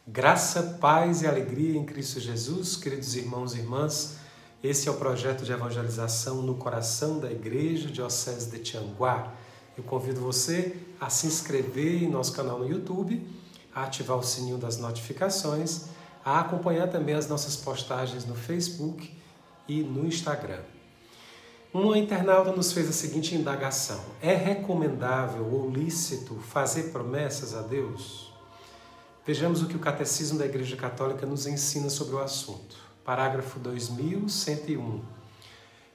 Graça, paz e alegria em Cristo Jesus, queridos irmãos e irmãs. Esse é o projeto de evangelização no coração da Igreja Diocese de Tianguá. Eu convido você a se inscrever em nosso canal no YouTube, a ativar o sininho das notificações, a acompanhar também as nossas postagens no Facebook e no Instagram. Uma internauta nos fez a seguinte indagação: é recomendável ou lícito fazer promessas a Deus? Vejamos o que o Catecismo da Igreja Católica nos ensina sobre o assunto. Parágrafo 2101.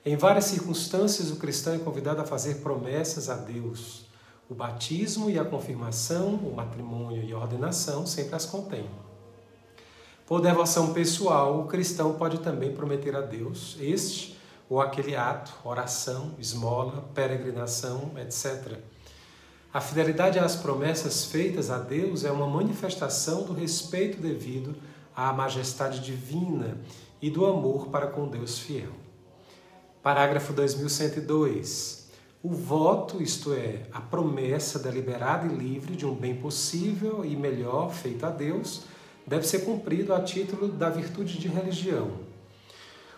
Em várias circunstâncias, o cristão é convidado a fazer promessas a Deus. O batismo e a confirmação, o matrimônio e a ordenação sempre as contêm. Por devoção pessoal, o cristão pode também prometer a Deus este ou aquele ato, oração, esmola, peregrinação, etc. A fidelidade às promessas feitas a Deus é uma manifestação do respeito devido à majestade divina e do amor para com Deus fiel. Parágrafo 2102. O voto, isto é, a promessa deliberada e livre de um bem possível e melhor feito a Deus, deve ser cumprido a título da virtude de religião.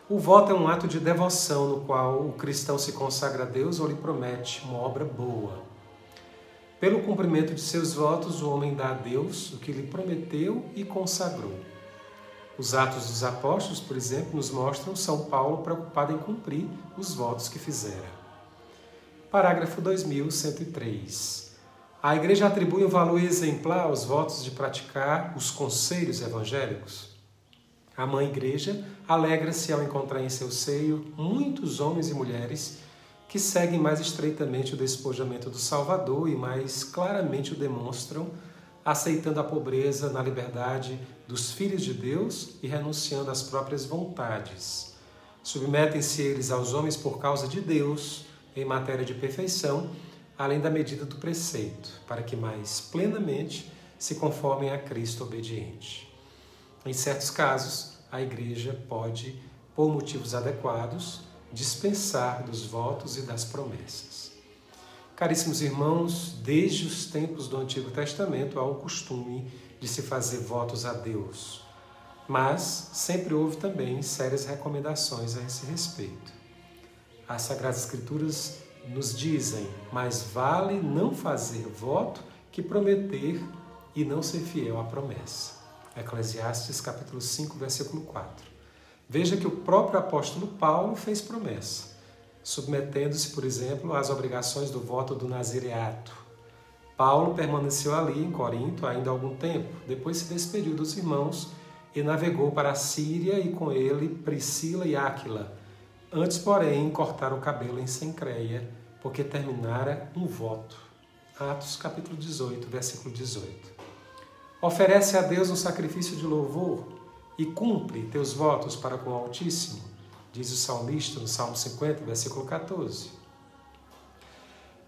O voto é um ato de devoção no qual o cristão se consagra a Deus ou lhe promete uma obra boa. Pelo cumprimento de seus votos, o homem dá a Deus o que lhe prometeu e consagrou. Os Atos dos Apóstolos, por exemplo, nos mostram São Paulo preocupado em cumprir os votos que fizera. Parágrafo 2103. A Igreja atribui um valor exemplar aos votos de praticar os conselhos evangélicos. A Mãe Igreja alegra-se ao encontrar em seu seio muitos homens e mulheres que seguem mais estreitamente o despojamento do Salvador e mais claramente o demonstram, aceitando a pobreza na liberdade dos filhos de Deus e renunciando às próprias vontades. Submetem-se eles aos homens por causa de Deus, em matéria de perfeição, além da medida do preceito, para que mais plenamente se conformem a Cristo obediente. Em certos casos, a Igreja pode, por motivos adequados, dispensar dos votos e das promessas. Caríssimos irmãos, desde os tempos do Antigo Testamento há o costume de se fazer votos a Deus, mas sempre houve também sérias recomendações a esse respeito. As Sagradas Escrituras nos dizem: mais vale não fazer voto que prometer e não ser fiel à promessa. Eclesiastes capítulo 5, versículo 4. Veja que o próprio apóstolo Paulo fez promessa, submetendo-se, por exemplo, às obrigações do voto do nazireato. Paulo permaneceu ali em Corinto ainda há algum tempo, depois se despediu dos irmãos e navegou para a Síria e com ele Priscila e Áquila. Antes, porém, cortaram o cabelo em Cencreia, porque terminara um voto. Atos capítulo 18, versículo 18. Oferece a Deus um sacrifício de louvor e cumpre teus votos para com o Altíssimo, diz o salmista no Salmo 50, versículo 14.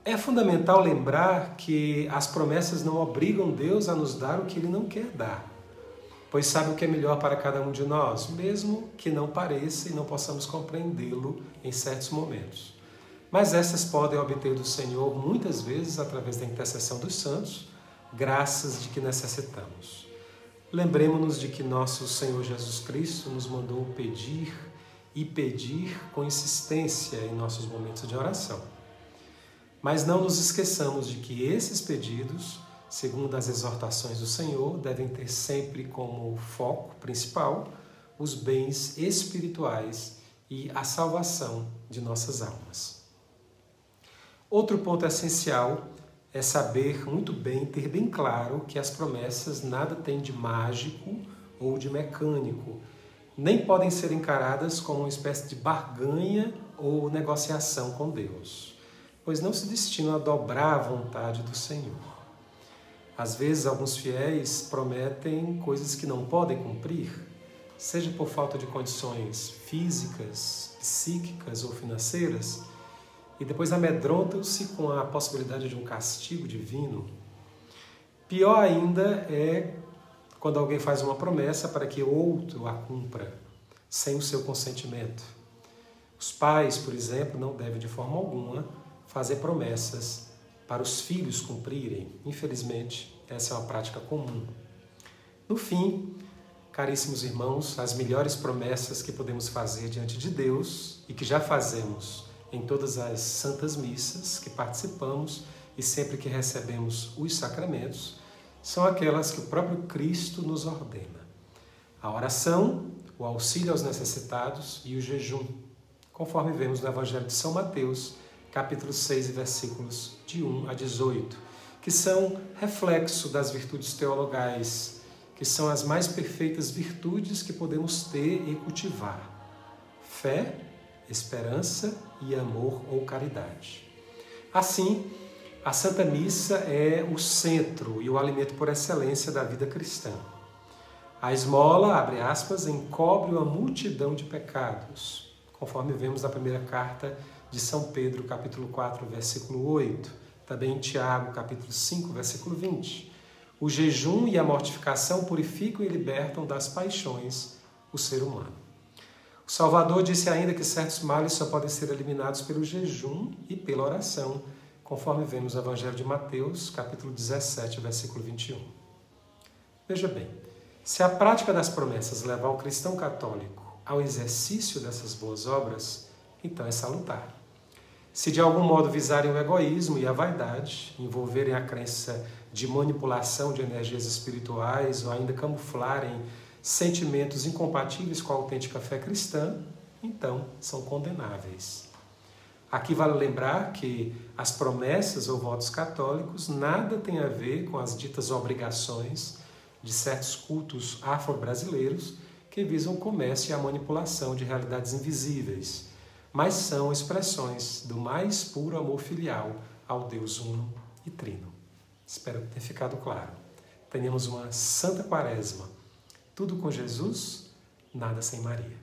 É fundamental lembrar que as promessas não obrigam Deus a nos dar o que Ele não quer dar, pois sabe o que é melhor para cada um de nós, mesmo que não pareça e não possamos compreendê-lo em certos momentos. Mas essas podem obter do Senhor muitas vezes através da intercessão dos santos, graças de que necessitamos. Lembremos-nos de que nosso Senhor Jesus Cristo nos mandou pedir e pedir com insistência em nossos momentos de oração. Mas não nos esqueçamos de que esses pedidos, segundo as exortações do Senhor, devem ter sempre como foco principal os bens espirituais e a salvação de nossas almas. Outro ponto essencial é saber muito bem, ter bem claro que as promessas nada têm de mágico ou de mecânico, nem podem ser encaradas como uma espécie de barganha ou negociação com Deus, pois não se destinam a dobrar a vontade do Senhor. Às vezes, alguns fiéis prometem coisas que não podem cumprir, seja por falta de condições físicas, psíquicas ou financeiras, e depois amedrontam-se com a possibilidade de um castigo divino. Pior ainda é quando alguém faz uma promessa para que outro a cumpra, sem o seu consentimento. Os pais, por exemplo, não devem de forma alguma fazer promessas para os filhos cumprirem. Infelizmente, essa é uma prática comum. No fim, caríssimos irmãos, as melhores promessas que podemos fazer diante de Deus e que já fazemos em todas as santas missas que participamos e sempre que recebemos os sacramentos, são aquelas que o próprio Cristo nos ordena. A oração, o auxílio aos necessitados e o jejum, conforme vemos no Evangelho de São Mateus, capítulo 6, versículos de 1 a 18, que são reflexo das virtudes teologais, que são as mais perfeitas virtudes que podemos ter e cultivar: fé, esperança e amor ou caridade. Assim, a Santa Missa é o centro e o alimento por excelência da vida cristã. A esmola, abre aspas, encobre uma multidão de pecados, conforme vemos na primeira carta de São Pedro, capítulo 4, versículo 8, também em Tiago, capítulo 5, versículo 20. O jejum e a mortificação purificam e libertam das paixões o ser humano. O Salvador disse ainda que certos males só podem ser eliminados pelo jejum e pela oração, conforme vemos no Evangelho de Mateus, capítulo 17, versículo 21. Veja bem, se a prática das promessas levar o cristão católico ao exercício dessas boas obras, então é salutar. Se de algum modo visarem o egoísmo e a vaidade, envolverem a crença de manipulação de energias espirituais ou ainda camuflarem sentimentos incompatíveis com a autêntica fé cristã, então são condenáveis. Aqui vale lembrar que as promessas ou votos católicos nada têm a ver com as ditas obrigações de certos cultos afro-brasileiros que visam o comércio e a manipulação de realidades invisíveis, mas são expressões do mais puro amor filial ao Deus uno e trino. Espero que tenha ficado claro. Tenhamos uma santa quaresma. Tudo com Jesus, nada sem Maria.